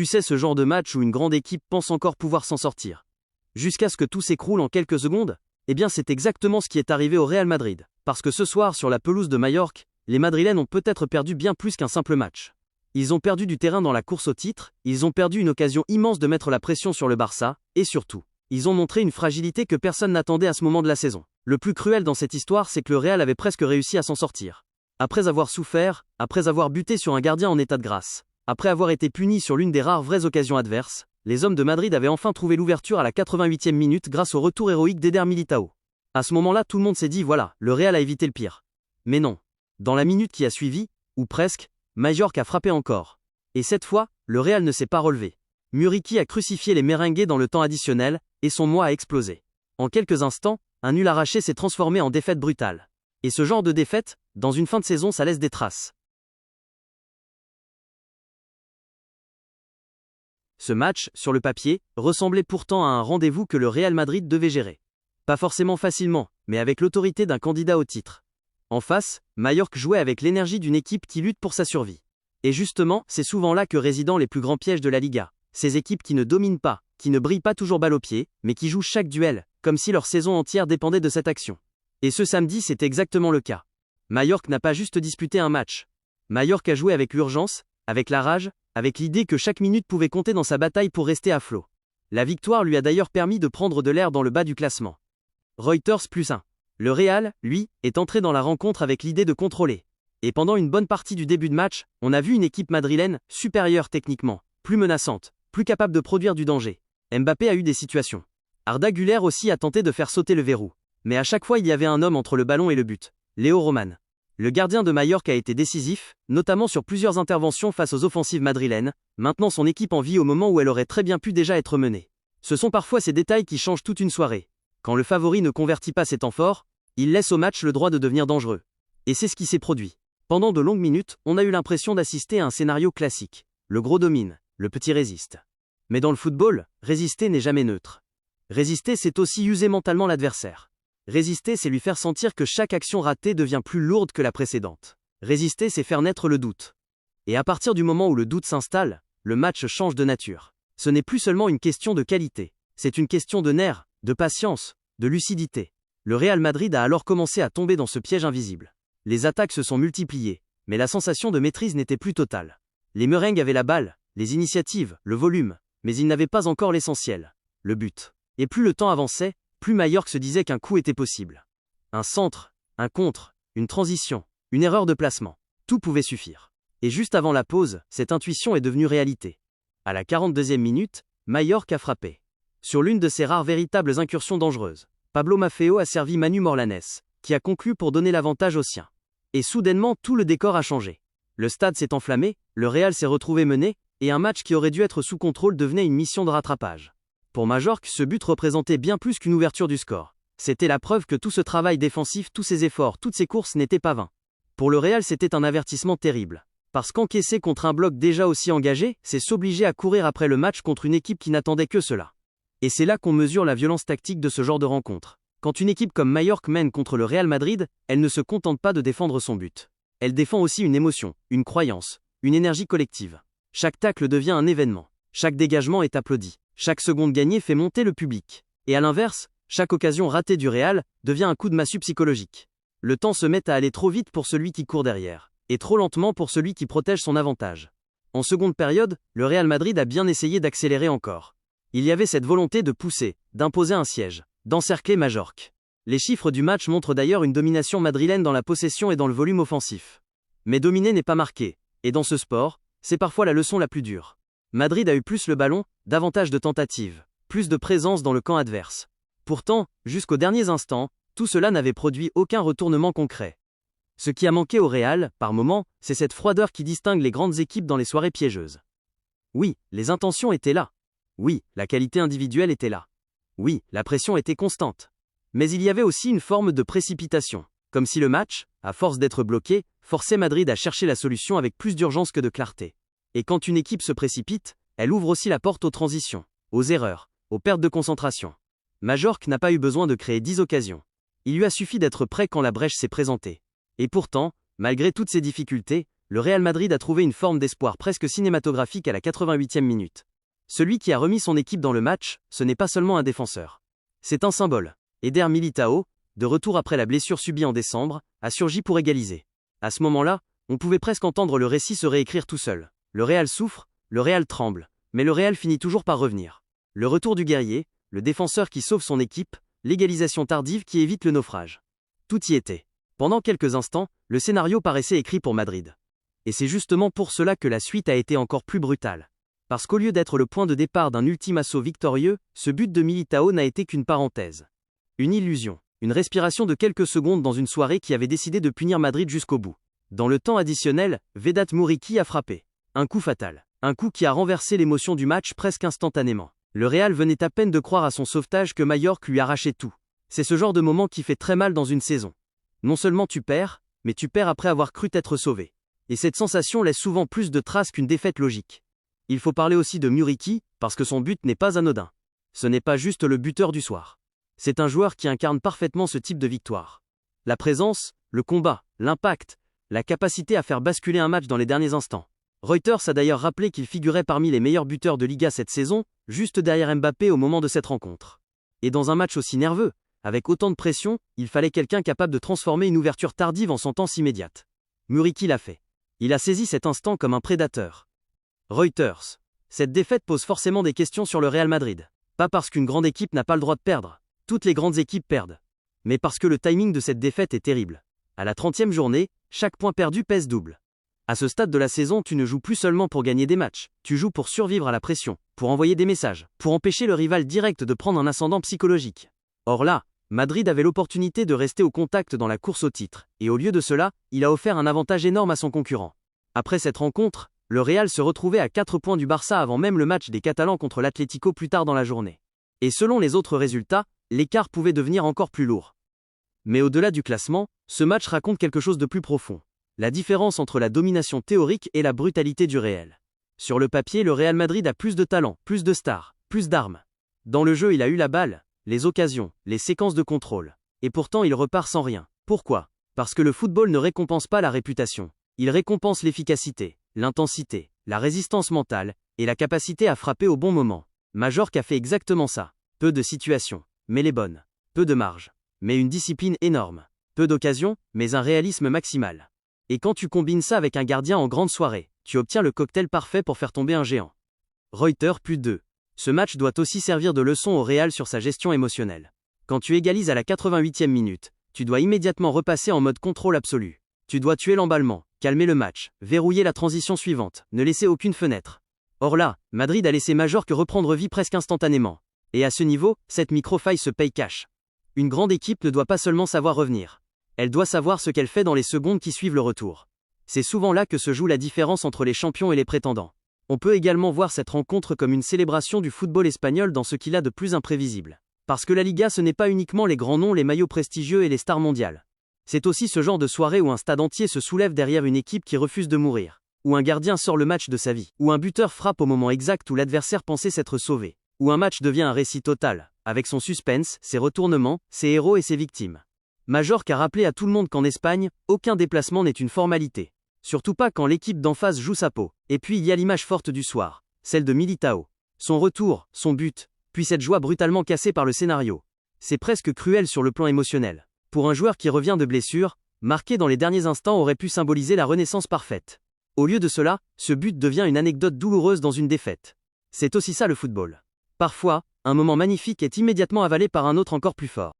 Tu sais, ce genre de match où une grande équipe pense encore pouvoir s'en sortir. Jusqu'à ce que tout s'écroule en quelques secondes? Eh bien, c'est exactement ce qui est arrivé au Real Madrid. Parce que ce soir, sur la pelouse de Majorque, les Madrilènes ont peut-être perdu bien plus qu'un simple match. Ils ont perdu du terrain dans la course au titre, ils ont perdu une occasion immense de mettre la pression sur le Barça, et surtout, ils ont montré une fragilité que personne n'attendait à ce moment de la saison. Le plus cruel dans cette histoire, c'est que le Real avait presque réussi à s'en sortir. Après avoir souffert, après avoir buté sur un gardien en état de grâce, après avoir été puni sur l'une des rares vraies occasions adverses, les hommes de Madrid avaient enfin trouvé l'ouverture à la 88e minute grâce au retour héroïque d'Éder Militao. À ce moment-là, tout le monde s'est dit voilà, le Real a évité le pire. Mais non. Dans la minute qui a suivi, ou presque, Majorque a frappé encore. Et cette fois, le Real ne s'est pas relevé. Muriqui a crucifié les Merengues dans le temps additionnel, et son moi a explosé. En quelques instants, un nul arraché s'est transformé en défaite brutale. Et ce genre de défaite, dans une fin de saison, ça laisse des traces. Ce match, sur le papier, ressemblait pourtant à un rendez-vous que le Real Madrid devait gérer. Pas forcément facilement, mais avec l'autorité d'un candidat au titre. En face, Majorque jouait avec l'énergie d'une équipe qui lutte pour sa survie. Et justement, c'est souvent là que résident les plus grands pièges de la Liga. Ces équipes qui ne dominent pas, qui ne brillent pas toujours balle au pied, mais qui jouent chaque duel, comme si leur saison entière dépendait de cette action. Et ce samedi, c'est exactement le cas. Majorque n'a pas juste disputé un match. Majorque a joué avec l'urgence, avec la rage, avec l'idée que chaque minute pouvait compter dans sa bataille pour rester à flot. La victoire lui a d'ailleurs permis de prendre de l'air dans le bas du classement. Reuters +1. Le Real, lui, est entré dans la rencontre avec l'idée de contrôler. Et pendant une bonne partie du début de match, on a vu une équipe madrilène, supérieure techniquement, plus menaçante, plus capable de produire du danger. Mbappé a eu des situations. Arda Güler aussi a tenté de faire sauter le verrou. Mais à chaque fois il y avait un homme entre le ballon et le but. Léo Roman. Le gardien de Majorque a été décisif, notamment sur plusieurs interventions face aux offensives madrilènes, maintenant son équipe en vie au moment où elle aurait très bien pu déjà être menée. Ce sont parfois ces détails qui changent toute une soirée. Quand le favori ne convertit pas ses temps forts, il laisse au match le droit de devenir dangereux. Et c'est ce qui s'est produit. Pendant de longues minutes, on a eu l'impression d'assister à un scénario classique. Le gros domine, le petit résiste. Mais dans le football, résister n'est jamais neutre. Résister, c'est aussi user mentalement l'adversaire. Résister, c'est lui faire sentir que chaque action ratée devient plus lourde que la précédente. Résister, c'est faire naître le doute. Et à partir du moment où le doute s'installe, le match change de nature. Ce n'est plus seulement une question de qualité, c'est une question de nerfs, de patience, de lucidité. Le Real Madrid a alors commencé à tomber dans ce piège invisible. Les attaques se sont multipliées, mais la sensation de maîtrise n'était plus totale. Les Merengues avaient la balle, les initiatives, le volume, mais ils n'avaient pas encore l'essentiel, le but. Et plus le temps avançait, plus Majorque se disait qu'un coup était possible. Un centre, un contre, une transition, une erreur de placement, tout pouvait suffire. Et juste avant la pause, cette intuition est devenue réalité. À la 42e minute, Majorque a frappé. Sur l'une de ses rares véritables incursions dangereuses, Pablo Maffeo a servi Manu Morlanes, qui a conclu pour donner l'avantage aux siens. Et soudainement, tout le décor a changé. Le stade s'est enflammé, le Real s'est retrouvé mené, et un match qui aurait dû être sous contrôle devenait une mission de rattrapage. Pour Majorque, ce but représentait bien plus qu'une ouverture du score. C'était la preuve que tout ce travail défensif, tous ces efforts, toutes ces courses n'étaient pas vains. Pour le Real, c'était un avertissement terrible. Parce qu'encaisser contre un bloc déjà aussi engagé, c'est s'obliger à courir après le match contre une équipe qui n'attendait que cela. Et c'est là qu'on mesure la violence tactique de ce genre de rencontre. Quand une équipe comme Majorque mène contre le Real Madrid, elle ne se contente pas de défendre son but. Elle défend aussi une émotion, une croyance, une énergie collective. Chaque tacle devient un événement. Chaque dégagement est applaudi. Chaque seconde gagnée fait monter le public. Et à l'inverse, chaque occasion ratée du Real devient un coup de massue psychologique. Le temps se met à aller trop vite pour celui qui court derrière, et trop lentement pour celui qui protège son avantage. En seconde période, le Real Madrid a bien essayé d'accélérer encore. Il y avait cette volonté de pousser, d'imposer un siège, d'encercler Majorque. Les chiffres du match montrent d'ailleurs une domination madrilène dans la possession et dans le volume offensif. Mais dominer n'est pas marqué, et dans ce sport, c'est parfois la leçon la plus dure. Madrid a eu plus le ballon, davantage de tentatives, plus de présence dans le camp adverse. Pourtant, jusqu'aux derniers instants, tout cela n'avait produit aucun retournement concret. Ce qui a manqué au Real, par moments, c'est cette froideur qui distingue les grandes équipes dans les soirées piégeuses. Oui, les intentions étaient là. Oui, la qualité individuelle était là. Oui, la pression était constante. Mais il y avait aussi une forme de précipitation, comme si le match, à force d'être bloqué, forçait Madrid à chercher la solution avec plus d'urgence que de clarté. Et quand une équipe se précipite, elle ouvre aussi la porte aux transitions, aux erreurs, aux pertes de concentration. Majorque n'a pas eu besoin de créer 10 occasions. Il lui a suffi d'être prêt quand la brèche s'est présentée. Et pourtant, malgré toutes ces difficultés, le Real Madrid a trouvé une forme d'espoir presque cinématographique à la 88e minute. Celui qui a remis son équipe dans le match, ce n'est pas seulement un défenseur. C'est un symbole. Eder Militão, de retour après la blessure subie en décembre, a surgi pour égaliser. À ce moment-là, on pouvait presque entendre le récit se réécrire tout seul. Le Real souffre, le Real tremble, mais le Real finit toujours par revenir. Le retour du guerrier, le défenseur qui sauve son équipe, l'égalisation tardive qui évite le naufrage. Tout y était. Pendant quelques instants, le scénario paraissait écrit pour Madrid. Et c'est justement pour cela que la suite a été encore plus brutale. Parce qu'au lieu d'être le point de départ d'un ultime assaut victorieux, ce but de Militão n'a été qu'une parenthèse. Une illusion, une respiration de quelques secondes dans une soirée qui avait décidé de punir Madrid jusqu'au bout. Dans le temps additionnel, Vedat Muriqi a frappé. Un coup fatal. Un coup qui a renversé l'émotion du match presque instantanément. Le Real venait à peine de croire à son sauvetage que Mallorca lui arrachait tout. C'est ce genre de moment qui fait très mal dans une saison. Non seulement tu perds, mais tu perds après avoir cru t'être sauvé. Et cette sensation laisse souvent plus de traces qu'une défaite logique. Il faut parler aussi de Muriqi, parce que son but n'est pas anodin. Ce n'est pas juste le buteur du soir. C'est un joueur qui incarne parfaitement ce type de victoire. La présence, le combat, l'impact, la capacité à faire basculer un match dans les derniers instants. Reuters a d'ailleurs rappelé qu'il figurait parmi les meilleurs buteurs de Liga cette saison, juste derrière Mbappé au moment de cette rencontre. Et dans un match aussi nerveux, avec autant de pression, il fallait quelqu'un capable de transformer une ouverture tardive en sentence immédiate. Muriqi l'a fait. Il a saisi cet instant comme un prédateur. Reuters. Cette défaite pose forcément des questions sur le Real Madrid. Pas parce qu'une grande équipe n'a pas le droit de perdre. Toutes les grandes équipes perdent. Mais parce que le timing de cette défaite est terrible. À la 30e journée, chaque point perdu pèse double. À ce stade de la saison, tu ne joues plus seulement pour gagner des matchs, tu joues pour survivre à la pression, pour envoyer des messages, pour empêcher le rival direct de prendre un ascendant psychologique. Or là, Madrid avait l'opportunité de rester au contact dans la course au titre, et au lieu de cela, il a offert un avantage énorme à son concurrent. Après cette rencontre, le Real se retrouvait à 4 points du Barça avant même le match des Catalans contre l'Atlético plus tard dans la journée. Et selon les autres résultats, l'écart pouvait devenir encore plus lourd. Mais au-delà du classement, ce match raconte quelque chose de plus profond. La différence entre la domination théorique et la brutalité du réel. Sur le papier, le Real Madrid a plus de talent, plus de stars, plus d'armes. Dans le jeu, il a eu la balle, les occasions, les séquences de contrôle. Et pourtant, il repart sans rien. Pourquoi ? Parce que le football ne récompense pas la réputation. Il récompense l'efficacité, l'intensité, la résistance mentale et la capacité à frapper au bon moment. Mallorca a fait exactement ça. Peu de situations, mais les bonnes. Peu de marge, mais une discipline énorme. Peu d'occasions, mais un réalisme maximal. Et quand tu combines ça avec un gardien en grande soirée, tu obtiens le cocktail parfait pour faire tomber un géant. Reuters plus 2. Ce match doit aussi servir de leçon au Real sur sa gestion émotionnelle. Quand tu égalises à la 88e minute, tu dois immédiatement repasser en mode contrôle absolu. Tu dois tuer l'emballement, calmer le match, verrouiller la transition suivante, ne laisser aucune fenêtre. Or là, Madrid a laissé Mallorca reprendre vie presque instantanément. Et à ce niveau, cette micro-faille se paye cash. Une grande équipe ne doit pas seulement savoir revenir. Elle doit savoir ce qu'elle fait dans les secondes qui suivent le retour. C'est souvent là que se joue la différence entre les champions et les prétendants. On peut également voir cette rencontre comme une célébration du football espagnol dans ce qu'il a de plus imprévisible. Parce que la Liga, ce n'est pas uniquement les grands noms, les maillots prestigieux et les stars mondiales. C'est aussi ce genre de soirée où un stade entier se soulève derrière une équipe qui refuse de mourir. Où un gardien sort le match de sa vie. Où un buteur frappe au moment exact où l'adversaire pensait s'être sauvé. Où un match devient un récit total, avec son suspense, ses retournements, ses héros et ses victimes. Mallorca a rappelé à tout le monde qu'en Espagne, aucun déplacement n'est une formalité. Surtout pas quand l'équipe d'en face joue sa peau. Et puis il y a l'image forte du soir, celle de Militão. Son retour, son but, puis cette joie brutalement cassée par le scénario. C'est presque cruel sur le plan émotionnel. Pour un joueur qui revient de blessure, marqué dans les derniers instants aurait pu symboliser la renaissance parfaite. Au lieu de cela, ce but devient une anecdote douloureuse dans une défaite. C'est aussi ça le football. Parfois, un moment magnifique est immédiatement avalé par un autre encore plus fort.